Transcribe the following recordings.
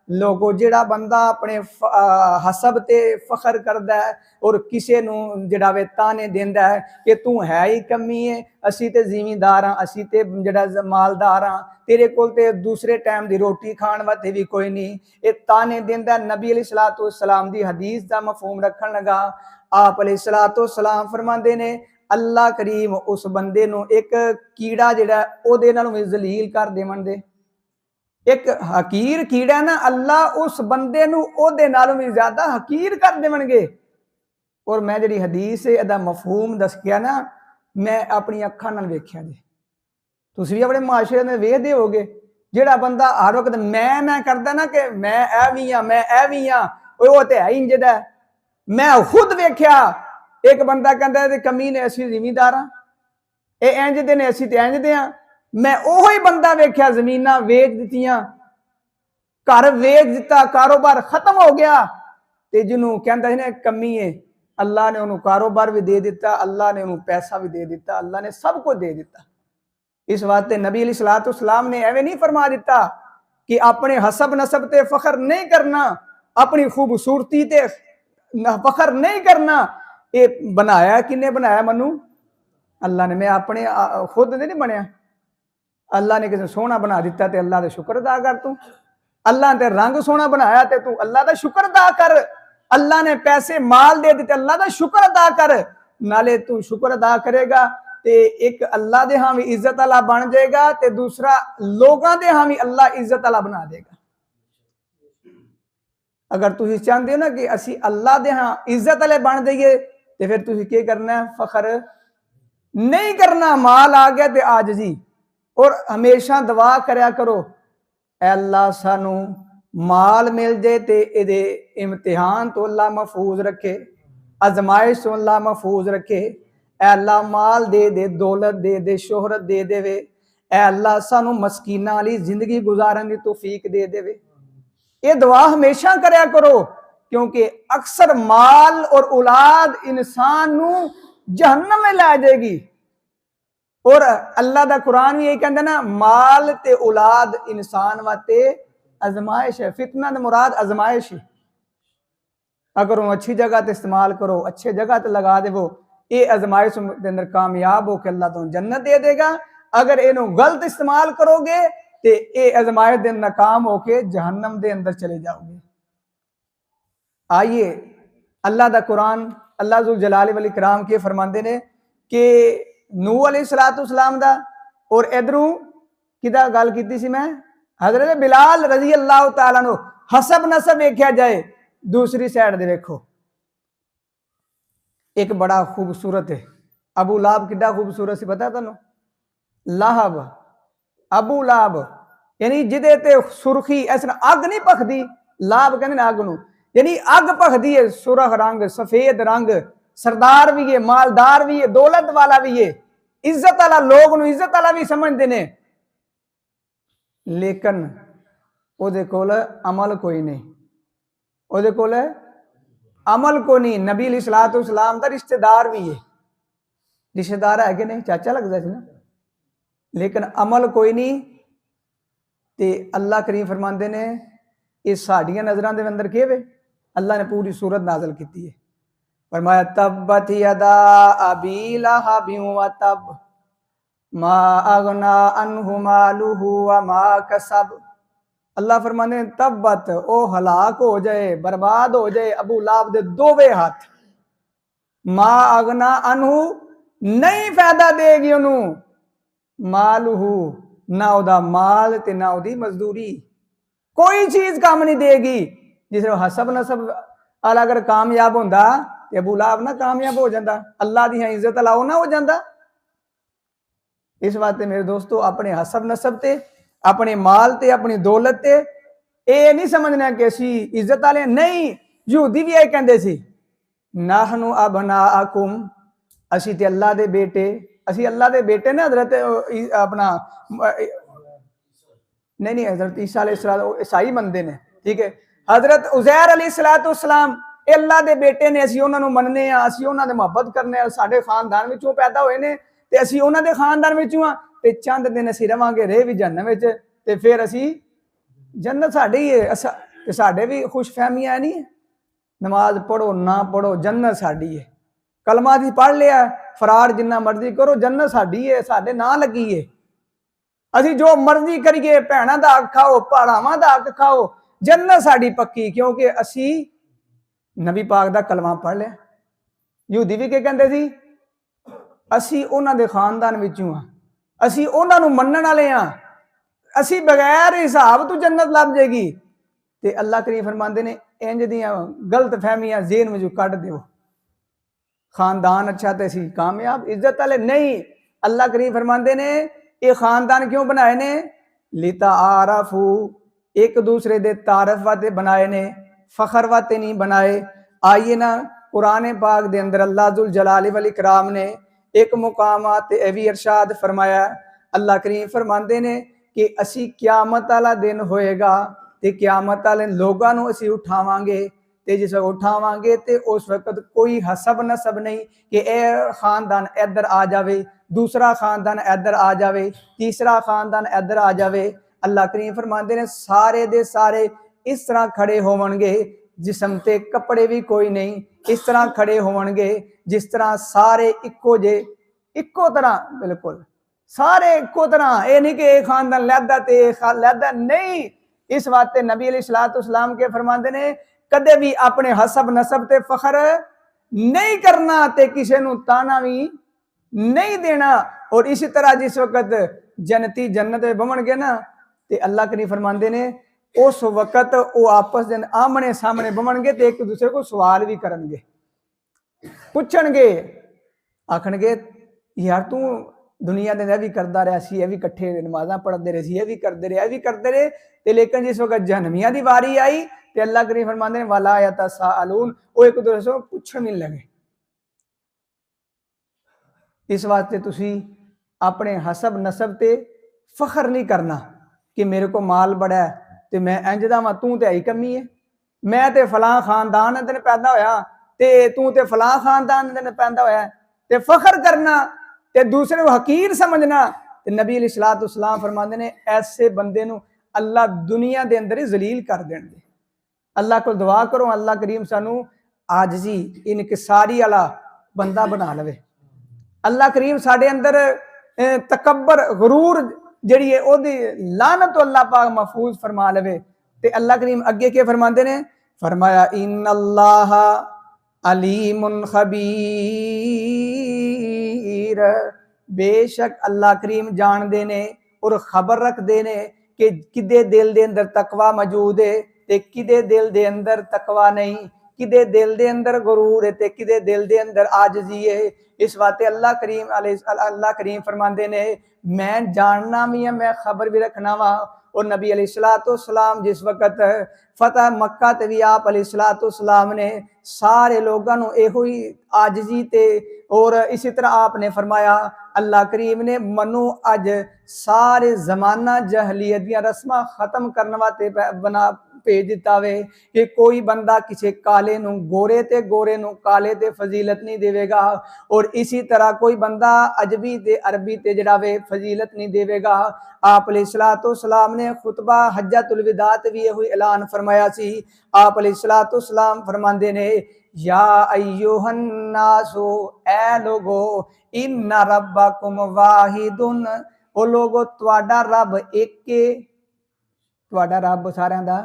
लोगो जिहड़ा बंदा अपने हसब ते फखर करदा है और किसी नूं जिहड़ा वे ताने देंदा है कि तू है ही कमी है, असी ते जिमींदार हाँ, असी ते जिहड़ा मालदार हाँ, तेरे कोल ते दूसरे टाइम दी रोटी खाण वास्ते भी कोई नहीं, ये ताने देंदा। नबी अलैहिस्सलातु वस्सलाम दी हदीस दा मफहूम रखण लगा। आप अलैहिस्सलातु वस्सलाम फरमांदे ने अल्लाह करीम उस बंदे नूं एक कीड़ा जिहड़ा ओहदे नालों भी जलील कर देवण दे। एक हकीर कीड़ा ना अल्लाह उस बंदे नूं ओहदे नालों भी ज्यादा हकीर कर देवणगे। और मैं जिहड़ी हदीस है इहदा मफहूम दस गया ना, मैं अपनी अखां नाल वेख्या जी। तुसीं भी अपने माशरे में वेखदे होगे जिहड़ा बंदा हर वक्त मैं करदा ना कि मैं ऐ भी हाँ, मैं ऐ भी हाँ, वो तो है इंज दा। मैं खुद वेख्या एक बंदा कहता कमी ने असी जिमींदार हाँ, ये इंज दे ने असी ते इंज दे हाँ। मैं ओही बंदा वेख्या जमीना वेच दित्तियां, घर वेच दिता, कारोबार खत्म हो गया, ते जिन्हों कहता है कमी है अल्लाह ने उन्होंने कारोबार भी दे दिता, अल्लाह ने उन्होंने पैसा भी दे दिता, अल्लाह ने सब कुछ दे दिता। इस वास्ते नबी अलैहिस्सलातु वस्सलाम ने एवं नहीं फरमा दिता कि अपने हसब नसब ते फखर नहीं करना, अपनी खूबसूरती ते फखर नहीं करना। ये बनाया किने बनाया मनु? अल्लाह ने। मैं अपने खुद नहीं बनया, अल्लाह ने किसी सोहना बना दिता ते अल्लाह का शुक्र अदा कर तू। अल्लाह ने रंग सोहना बनाया ते तू अल्लाह का शुक्र अदा कर। अल्लाह ने पैसे माल दे दिते, अल्लाह का शुक्र अदा कर। नाले तू शुक्र अदा करेगा ते एक अल्लाह दे हाँ भी इज्जत वाला बन जाएगा, ते दूसरा लोगों दे हाँ भी अल्लाह इज्जत वाला बना देगा। अगर तुम चाहते हो ना कि असी अल्लाह दे हाँ इज्जत वाले बन जाइए, तो फिर तुम क्या करना है? फखर नहीं करना। माल आ गया तो आजजी, और हमेशा दुआ करया करो अल्लाह सानू माल मिल जाए तो ये इम्तिहान तो अल्लाह महफूज रखे, आजमाइश तो अल्लाह महफूज रखे। अल्लाह माल दे दे, दौलत दे दे, शोहरत दे देवे। अल्लाह सानू मस्कीना वाली जिंदगी गुजारन की तौफीक दे देवे। ये दुआ हमेशा करया करो, क्योंकि अक्सर माल और औलाद इंसान नू जहन्नम में लै जाएगी। और अल्लाह दा कुरान भी यही कहता ना, माल ते औलाद इंसान वास्ते आजमाइश है। फितना दा मुराद आजमाइश है। अगर वो अच्छी जगह ते इस्तेमाल करो, अच्छे जगह ते लगा देवो, ये आजमाइश के अंदर कामयाब होकर अल्लाह तुम जन्नत दे देगा। अगर इनू गलत इस्तेमाल करोगे तो ये आजमाइश दिन नाकाम होके जहन्नम दे अंदर चले जाओगे। आइए अल्लाह दा कुरान, अल्लाह जुल जलाल वल इकराम के फरमाते ने कि नूह अलैहिस्सलातु वस्सलाम दा, और इधरों किदा गल की सी मैं, हजरत बिलाल रजी अल्लाह तआला अन्हु। हसब नसब देखा जाए, दूसरी साइड दे देखो एक बड़ा खूबसूरत है अबू लाहब। कितना खूबसूरत सी पता तुहानू? लाहब, अबू लाहब, यानी जिदे ते सुरखी इस अग नहीं भखदी। लाहब कहते अग नू, यानी अग भखदी है, सुरख रंग, सफेद रंग, सरदार भी है, मालदार भी है, दौलत वाला भी है, इज्जत वाला, लोग नू इज्जत वाला भी समझते ने, लेकिन ओदे कोल अमल कोई नहीं। ओदे कोल अमल को नहीं। नबी अलैहिस्सलातु वस्सलाम दा रिश्तेदार भी है, रिश्तेदार है कि नहीं, चाचा लगता सी ना, लेकिन अमल कोई नहीं। ते अल्लाह करीम फरमाते ने ये साड़ियां नजरां दे अंदर के वे? अल्लाह ने पूरी सूरत नाजल की है। फरमाया तब्बत यदा अबी लहब व तब मा अगना अन्हु मालुहु व मा कसब। अल्लाह फरमाते हैं तब्बत, ओ हलाक हो जाए, बर्बाद हो जाए अबू लाहब दे दोवे हाथ। मा अगना अनहु, नहीं फायदा देगी उन्हों, मालूहू, ना उदा माल ते ना उदी मजदूरी, कोई चीज काम नहीं देगी। जिस हसब नसब वाला अगर कामयाब होंदा ते अबू लाहब ना कामयाब हो जाता, अल्लाह दी इज्जत लाओ ना हो जाता। इस वास्ते मेरे दोस्तों अपने हसब नसब ते, अपने माल ते, अपनी दौलत ते ये नहीं समझना कि असी इज्जत वाले नहीं। यहूदी भी यही कहते सी, नाहनु अबनाअकुम, असी ते अल्लाह दे बेटे, असी अल्लाह दे बेटे ने। हजरत अपना नहीं हजरत ईसा अलैहिस्सलाम ईसाई मनते ने, ठीक है। हजरत उज़ैर अलैहिस्सलातु वस्सलाम ये अल्लाह दे बेटे ने, असी उन्होंने मनने, असी उन्होंने मुहब्बत करने, साडे खानदान विचों पैदा होए ने ते असी उन्हों दे खानदान विचों हां, ते चंद दिन असी रवांगे रहे भी जहन्नम विच, ते फिर असी जन्नत साडी है। ਤੇ ਸਾਡੇ ਵੀ ਖੁਸ਼ਫਹਿਮੀਆਂ ਨਹੀਂ, ਨਮਾਜ਼ ਪੜੋ ਨਾ ਪੜੋ ਜन्नत ਸਾਡੀ ਹੈ। ਕਲਮਾ ਦੀ ਪੜ ਲਿਆ, ਫਰਾਰ ਜਿੰਨਾ ਮਰਜ਼ੀ ਕਰੋ, जन्नत ਸਾਡੀ ਹੈ, ਸਾਡੇ ਨਾਂ ਲੱਗੀ ਹੈ। ਅਸੀਂ ਜੋ ਮਰਜ਼ੀ ਕਰੀਏ, ਭੈਣਾਂ ਦਾ ਹੱਕ ਖਾਓ, ਭਰਾਵਾਂ ਦਾ ਹੱਕ ਖਾਓ, जन्नत ਸਾਡੀ ਪੱਕੀ, ਕਿਉਂਕਿ ਅਸੀਂ ਨਬੀ ਪਾਕ ਦਾ ਕਲਮਾ ਪੜ ਲਿਆ। ਯਹੂਦੀ ਵੀ ਕੀ ਕਹਿੰਦੇ ਸੀ? ਅਸੀਂ ਉਹਨਾਂ ਦੇ ਖਾਨਦਾਨ ਵਿੱਚੋਂ ਆ, ਅਸੀਂ ਉਹਨਾਂ ਨੂੰ ਮੰਨਣ ਵਾਲੇ ਆ, ਅਸੀਂ ਬਗੈਰ ਹਿਸਾਬ ਤੋਂ जन्नत ਲੱਭ ਜਾਏਗੀ। ਤੇ ਅੱਲਾਹ ਕਰੀਮ ਫਰਮਾਉਂਦੇ ਨੇ ਇੰਜ ਦੀਆਂ ਗਲਤ ਫਹਿਮੀਆਂ ਜ਼ੇਨ ਵਿੱਚੋਂ ਕੱਢ ਦਿਓ। ਖਾਨਦਾਨ ਅੱਛਾ ਤੇ ਅਸੀਂ ਕਾਮਯਾਬ ਇੱਜ਼ਤ ਵਾਲੇ ਨਹੀਂ। ਅੱਲਾਹ ਕਰੀਮ ਫਰਮਾਉਂਦੇ ਨੇ ਇਹ ਖਾਨਦਾਨ ਕਿਉਂ ਬਣਾਏ ਨੇ? ਲਿਤਾ ਆਰਫੂ, ਇੱਕ ਦੂਸਰੇ ਦੇ ਤਾਰਫ ਵਾਸਤੇ ਬਣਾਏ ਨੇ, फखर वाते नहीं बनाए। आइए ना कुरान पाक दे अंदर अल्लाह जुल जलाल वल इकराम ने एक मुकाम ते भी इरशाद फरमाया। अल्लाह करीम फरमाते ने कि असी क्यामत वाला दिन होएगा ते क्यामत वाले लोगों को असी उठावांगे ते जिस उठावांगे ते उस वक्त कोई हसब नसब नहीं कि यह खानदान इधर आ जाए, दूसरा खानदान इधर आ जाए, तीसरा खानदान इधर आ जाए। अल्लाह करीम फरमाते ने सारे दे सारे इस तरह खड़े होवणगे जिस्म ते कपड़े भी कोई नहीं, इस तरह खड़े होवणगे जिस तरह सारे इक्को जे, इक्को तरह, बिल्कुल सारे इक्को तरह। ये नहीं कि एक खानदान लैदा ते लैदा नहीं। इस वास्ते नबी अलैहिस्सलाम के फरमाते ने कदे भी अपने हसब नसब ते फखर नहीं करना ते किसी नूं ताना भी नहीं देना। और इसी तरह जिस वक्त जन्नती जन्नत में बवणगे ना ते अल्लाह करीम फरमाते ने उस वक्त वो आपस में आमने सामने बवणगे ते एक दूसरे को सवाल भी करनगे, पुछणगे, आखणगे यार तू दुनिया दे भी करता रहा सी, भी कट्ठे नमाज़ां पढ़ते रहे सी, भी करते रहे, भी करते रहे ते लेकिन जिस वक्त जहन्नमियां दी वारी आई ते अल्लाह करीम फरमाते हैं वला यतसाअलून, वो एक दूसरे से पुछण नहीं लगे। इस वास्ते तुसी अपने हसब नसब ते फखर नहीं करना कि मेरे को माल बड़ा है ते मैं इंज दा वां, तू ते आई कमी है, मैं ते फलां खानदान अंदर पैदा होया ते तू ते फलां खानदान अंदर पैदा होया ते फखर करना ते दूसरे को हकीर समझना। ते नबी अलैहिस्सलाम फरमाते ने ऐसे बंदे नूं अल्लाह दुनिया दे अंदर ही जलील कर देंगे। अल्लाह को दुआ करो अल्लाह करीम सानू आजजी इनकिसारी वाला बंदा बना लवे। अल्लाह करीम साडे अंदर तकब्बर गुरूर जिहड़ी है ओदी लानत तो अल्लाह पाक महफूज फरमा लवे। ते अल्लाह करीम अगे के फरमाते ने, फरमाया इन्नल्लाह अलीमुन खबीर, बेशक अल्लाह करीम जानदे ने और खबर रखदे ने कि किदे दिल दे अंदर तकवा मौजूद है ते किदे दिल दे अंदर तकवा नहीं, किदे दिल दे अंदर गुरूर है ते किदे दिल दे अंदर आजजी है। इस वास्ते अल्लाह करीम फरमाते ने मैं जानना भी है, मैं खबर भी रखना वा। और नबी अलैहिस्सलाम जिस वक्त फतह मक्का ते भी आप अलैहिस्सलाम ने सारे लोगों को एहो ही आजजी ते और इसी तरह आपने फरमाया अल्लाह करीम ने मनु अज सारे जमाना जहलीत दी रस्मां खत्म करने वास्ते बना भेज दिता वे कि कोई बंदा किसी काले नूं गोरे ते गोरे नूं काले ते फजीलत नहीं देवेगा। और इसी तरह कोई बंदा अजबी ते अरबी ते जड़ा वे फजीलत नहीं देवेगा। आप अलैहिस्सलाम ने खुतबा हज्जतुल विदा ते भी यही ऐलान फरमाया सी। आप अलैहिस्सलाम फरमांदे ने या अय्युहन नासो, ए लोगो इन्ना रब्बकुम वाहिदुन, ओ लोगो तुहाडा रब एक है, तुहाडा रब सारियां दा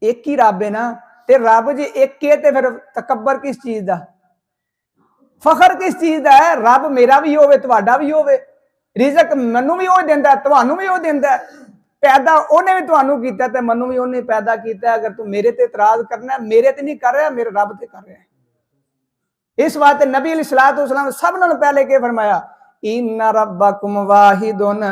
एक ही रब है ना। ते रब जे एक है ते फिर तकब्बर किस चीज दा, फखर किस चीज दा है? रब मेरा भी होवे तुहाडा भी होवे, रिजक मैनू भी वो देंदा तुहानू भी वो देंदा, पैदा उन्हें भी तुहानू कीता ते मैनू भी उन्हें पैदा किया। अगर तू मेरे ते इतराज करना है, मेरे ते नहीं कर रहा, मेरे रब ते कर रहा है। इस वास्ते नबी अलैहिस्सलाम सब नाल पहले के फरमाया इन्ना रब्बकुम वाहिदुन,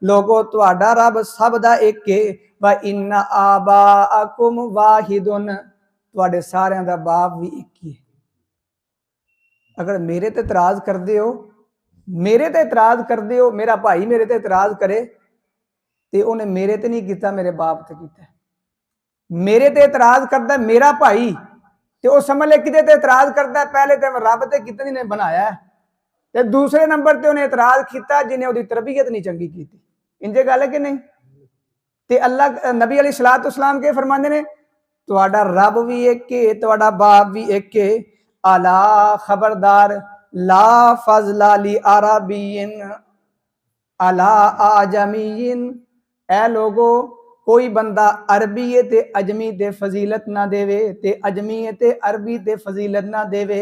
लोगो तुहाडा रब सब दा एक है, व इन्ना आबाअकुम वाहिदुन, तुहाडे सारियां दा बाप भी एक ही है। अगर मेरे ते इतराज करदे हो, मेरे ते इतराज करदे हो, मेरा भाई मेरे ते इतराज करे ते उन्हें मेरे ते नहीं किया, मेरे बाप ते किया। मेरे ते इतराज करदा मेरा भाई ते वो समझ ले किते ते इतराज करदा, पहले ते रब ते कितने ने बनाया ते दूसरे नंबर ते उन्हें इतराज किया जिन्हें उसकी तरबियत नहीं चंगी की। इंजे गल है कि नहीं? ते अल्लाह नबी अलैहिस्सलाम के फरमाते ने ਤੁਹਾਡਾ ਰੱਬ ਵੀ ਇੱਕ ਹੈ, ਤੁਹਾਡਾ ਬਾਪ ਵੀ ਇੱਕ ਹੈ। ਅਲਾ ਖਬਰਦਾਰ, ਲਾ ਫਜ਼ਲਾ ਲੀ ਅਰਬੀਨ ਅਲਾ ਆਜਮੀਨ, ਐ ਲੋਗੋ कोई बंदा अरबी है ते अजमी ते फजीलत ना देवे, ते अजमी है ते अरबी ते फजीलत ना देवे।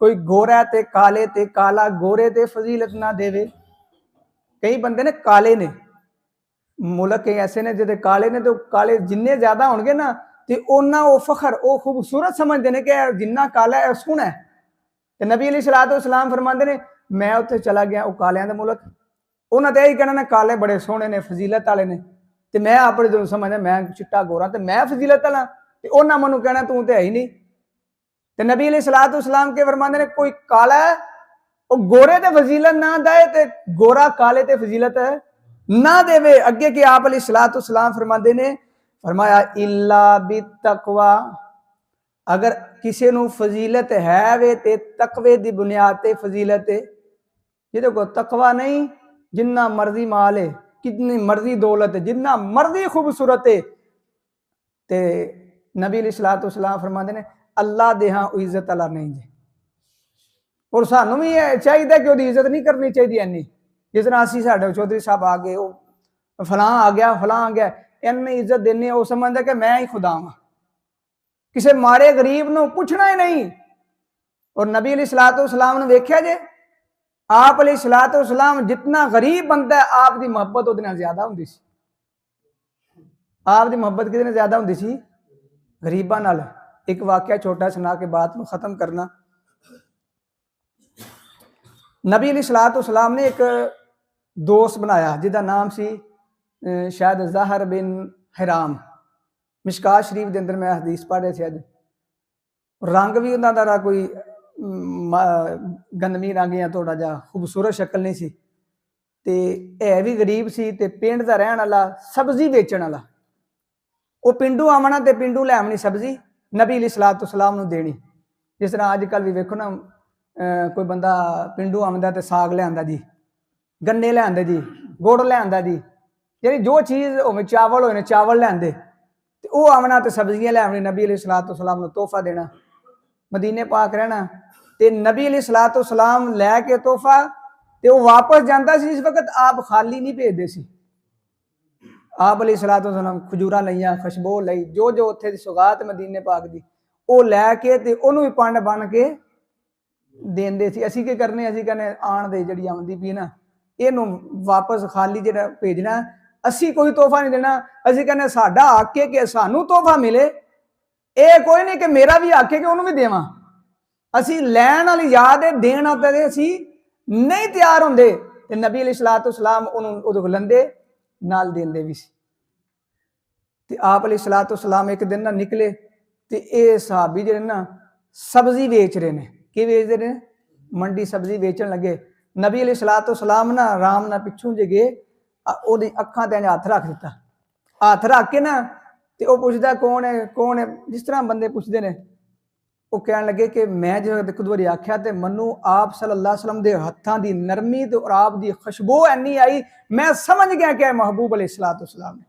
कोई गोरा ते काले ते काला गोरे ते फजीलत ना देवे। कई बंदे ने काले ने, मुल्क कई ऐसे ने जो काले ने, तो काले जिन्ने ज्यादा होंगे ना ते ओना वो फखर वो खूबसूरत समझते हैं कि जिन्ना काला है सोहना है। ते नबी अलैहिस्सलाम फरमाते ने, मैं उत्थे चला गया वो कालियां दे मुल्क, उन्हें तो यही कहना ने काले बड़े सोहने ने फजीलत वाले ने, ਤੇ ਮੈਂ ਆਪਣੇ ਜਦੋਂ ਸਮਝਦਾ ਮੈਂ ਚਿੱਟਾ ਗੋਰਾ ਤੇ ਮੈਂ ਫਜ਼ੀਲਤ ਵਾਲਾ, ਤੇ ਉਹਨਾਂ ਮੈਨੂੰ ਕਹਿਣਾ ਤੂੰ ਤੇ ਹੈ ਹੀ ਨਹੀਂ। ਤੇ ਨਬੀ अलैहिस्सलाम के फरमाते ने कोई काला है ਉਹ ਗੋਰੇ ਤੇ ਫਜ਼ੀਲਤ ਨਾ ਦੇ ਤੇ ਗੋਰਾ ਕਾਲੇ ਤੇ ਫਜ਼ੀਲਤ ਨਾ ਦੇਵੇ। ਅੱਗੇ ਕਿ ਆਪ अलैहिस्सलाम फरमाते ने, फरमाया इल्ला बितकवा, अगर किसी ਨੂੰ फजीलत है वे ते तकवे दी बुनियाद ते फजीलत है। ਜਿਹਦੇ ਕੋਲ तकवा नहीं, जिन्ना मर्जी माल है, कितनी मर्जी दौलत है, जिन्ना मर्जी खूबसूरत है, ते नबी अलैहिस्सलाम फरमाते ने अल्लाह दे हां इज्जत अल्लाह नहीं जी। और सानू भी चाहिए कि उसकी इज्जत नहीं करनी चाहिए इन्नी, जिस तरह असी साडे चौधरी साहब आ गए, वो फलां आ गया फलां आ गया, इन्नी इज्जत देनी, वो समझदा कि मैं ही खुदा हाँ, किसी मारे गरीब नूं पुछना ही नहीं। और नबी अलैहिस्सलाम ने वेख्या जे, आप अलैहिस्सलाम जितना गरीब बनता है आप दी मोहब्बत उहदे नाल ज्यादा हुंदी सी। आप दी मोहब्बत किहदे नाल ज्यादा हुंदी सी? गरीबां नाल। एक वाकया छोटा सुना के बात नूं खत्म करना। नबी अलैहिस्सलाम ने एक दोस्त बनाया जिहदा नाम सी शायद ज़हर बिन हिराम। मिशकात शरीफ के अंदर मैं हदीस पढ़ रहे थे अज। रंग भी उन्होंने दा कोई गंदमी रंग या थोड़ा जा खूबसूरत शक्ल नहीं सी, ते है भी गरीब सी, ते पिंड दा रहन वाला, सब्जी बेचण वाला। वो पिंडू आमना ते पिंडू लै आमनी सब्जी नबी अलैहिस्सलाम नूं देनी। जिस तरह अजकल भी वेखो ना, कोई बंदा पिंडू आमदा ते साग ले आंदा जी, गन्ने ले आंदे जी, गुड़ ले आंदा जी, यानी जो चीज़ होवे, चावल होए चावल ले आंदे, ते ओह आमना ते सब्जियां ले आमनी, नबी अलैहिस्सलाम नूं तोहफा देना, मदीने पाक रहना। ते नबी अलैहिस्सलाम लैके तोहफा ते वो वापस जाता सी। इस वक्त आप खाली नहीं भेजते सी। आप अलैहिस्सलाम खजूरा लईयां, खुशबू लई, जो जो उत्थे दी सौगात मदीने पाक दी, वो लैके ते ओनू भी पंड बन के देंदे सी। असीं की करने, असीं कहने आण दे जिहड़ी आउंदी पई ना, इहनूं वापस खाली जिहड़ा भेजना, असीं कोई तोहफा नहीं देना। असीं कहने साडा हक है कि सानू तोहफा मिले, ये कोई नहीं कि मेरा भी हक है कि उन्होंने भी देवां। असीं लैण वाली याद है, देण वाले असीं नहीं तैयार होंदे। ते नबी अलैहिस्सलाम उन्होंने उहदे कोल लंदे, नाल देंदे भी सी। ते आप अलैहिस्सलाम एक दिन ना निकले, ते ये सहाबी जिहड़े ना सब्जी बेच रहे ने। की बेचदे ने? मंडी सब्जी बेचण लगे। नबी अलैहिस्सलाम ना आराम नाल पिछों जे गए, ओहदी अखां ते हथ रख दिता। हथ रख के ना ते ओह पुछदा कौन है, कौन है, जिस तरह बंदे पुछदे ने। वो कहन लगे कि मैं जो एक दो बारी आख्या तो मनु आप सल्लल्लाहु अलैहि वसल्लम के हत्थां की नरमी तो और आप की खुशबू इन्नी आई, मैं समझ गया कि महबूब अलैहिस्सलाम ने।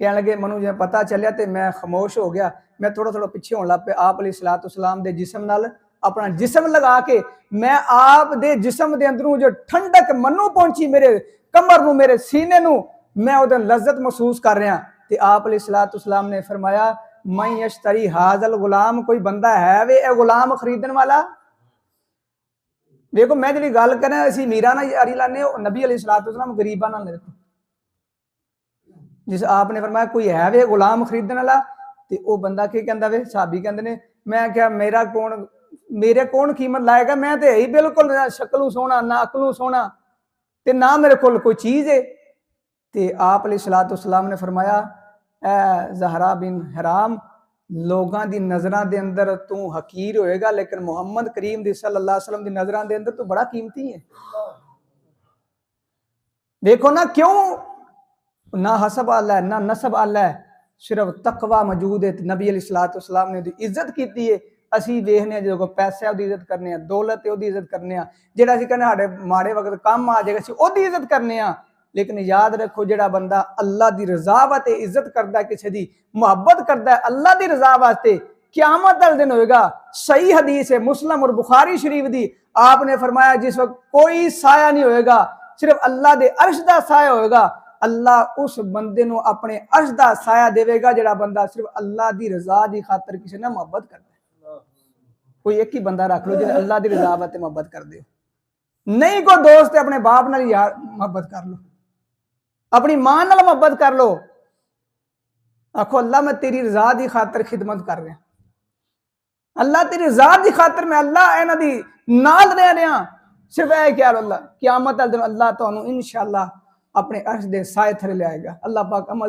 कहन लगे मनु जो पता चलिया तो मैं खामोश हो गया। मैं थोड़ा थोड़ा पिछे होने लग पे। आप अलैहिस्सलाम के जिसम नाल अपना जिसम लगा के मैं आप दे जिसम के अंदरों जो ठंडक मनु पहुंची, मेरे कमर नूं, मेरे सीने नूं, मैं उहदी लज्जत महसूस कर रहा। तो आप अलैहिस्सलाम ने फरमाया, मैं यश्तरी हाजल गुलाम, कोई बंदा है वे ए गुलाम खरीदने वाला। देखो मैं जी गल करें, असीं मीरा ना यारी लाने, नबी अलैहिस्सलाम गरीबा ना देखो। जिस आपने फरमाया कोई है वे गुलाम खरीदने वाला, तो वह बंदा की कहता वे, साहबी कहते हैं, मैं क्या मेरा कौन, मेरे कौन कीमत लाएगा, मैं तो यही बिल्कुल ना शक्लों सोहना, ना अकलों सोहना, ते ना मेरे को कोई चीज़ है। तो आप अलैहिस्सलाम ने फरमाया, ए ज़हरा बिन हराम, लोगों की नज़रों के अंदर तू हकीर होएगा, लेकिन मुहम्मद करीम दी सल्लल्लाहु अलैहि वसल्लम की नज़रों के अंदर तू बड़ा कीमती है। देखो ना, क्यों ना हसब आला है, ना नसब आला है, सिर्फ तकवा मौजूद है। नबी अलैहिस्सलाम ने इज्जत की है। असीं देखने जो पैसे उसकी इज्जत करने, दौलत है उसकी इज्जत करने, जो असीं कहने साडे माड़े वक्त काम आ जाएगा, असीं उसकी इज्जत करने। लेकिन याद रखो जेड़ा बंदा अल्लाह दी रजा वास्ते इज्जत करदा, किसी दी मुहब्बत करदा अल्लाह दी रजा वास्ते, क़यामत वाले दिन होएगा। सही हदीस है मुस्लिम और बुखारी शरीफ दी, आपने फरमाया जिस वक्त कोई साया नहीं होएगा, सिर्फ अल्लाह दे अर्श दा साया होएगा, अल्लाह उस बंदे नू अपने अर्श दा साया देवेगा जेड़ा बंदा सिर्फ अल्लाह दी रजा दी खातर किसी ने मुहब्बत करदा। कोई एक ही बंदा रख लो जो अल्लाह दी रजा वास्ते मुहब्बत कर दे, नहीं कोई दोस्त अपने बाप नाल यार मुहब्बत कर लो, अपनी मां नाल मुहब्बत कर लो, आखो अल्लाह मैं तेरी रजा दी खातर खिदमत कर रहा, अल्लाह तेरी रजा दी खातर मैं अल्लाह इन्हां दी नाल रह रहा, सिर्फ यह क्या अल्लाह क़यामत वाले दिन अल्लाह तुहानू इंशाअल्लाह अपने अर्श दे साए थले ले आएगा। अल्लाह पाक अमल